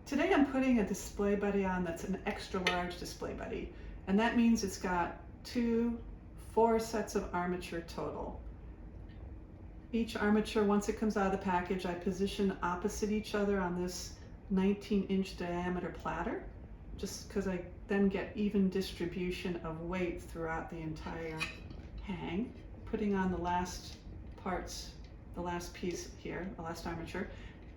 Today I'm putting a display buddy on that's an extra large display buddy, and that means it's got 4 sets of armature total. Each armature, once it comes out of the package, I position opposite each other on this 19-inch diameter platter, just because I then get even distribution of weight throughout the entire hang. Putting on the last parts, the last piece here, the last armature.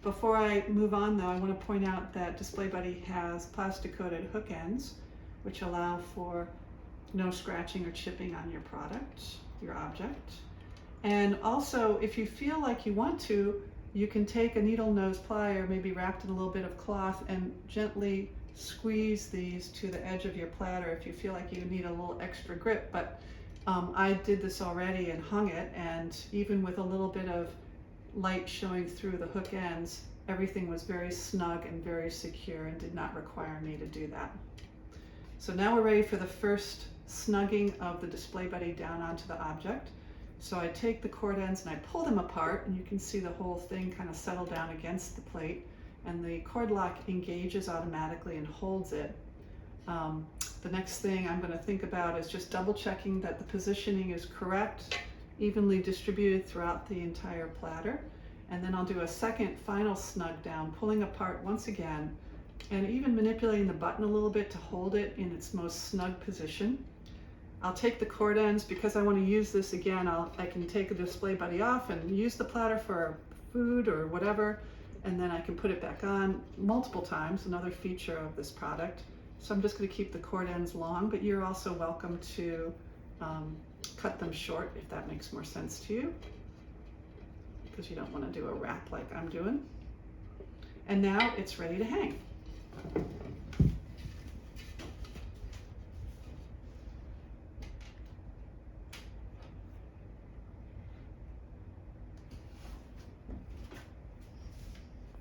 Before I move on though, I want to point out that Display Buddy has plastic coated hook ends, which allow for no scratching or chipping on your product, your object. And also, if you feel like you want to, you can take a needle nose plier, maybe wrapped in a little bit of cloth, and gently squeeze these to the edge of your platter if you feel like you need a little extra grip. But I did this already and hung it, and even with a little bit of light showing through the hook ends, everything was very snug and very secure and did not require me to do that. So now we're ready for the first snugging of the Display Buddy down onto the object. So I take the cord ends and I pull them apart, and you can see the whole thing kind of settle down against the plate, and the cord lock engages automatically and holds it. The next thing I'm going to think about is just double checking that the positioning is correct, evenly distributed throughout the entire platter. And then I'll do a second final snug down, pulling apart once again, and even manipulating the button a little bit to hold it in its most snug position. I'll take the cord ends, because I want to use this again. I can take the Display Buddy off and use the platter for food or whatever, and then I can put it back on multiple times, another feature of this product. So I'm just going to keep the cord ends long, but you're also welcome to cut them short if that makes more sense to you, because you don't want to do a wrap like I'm doing. And now it's ready to hang.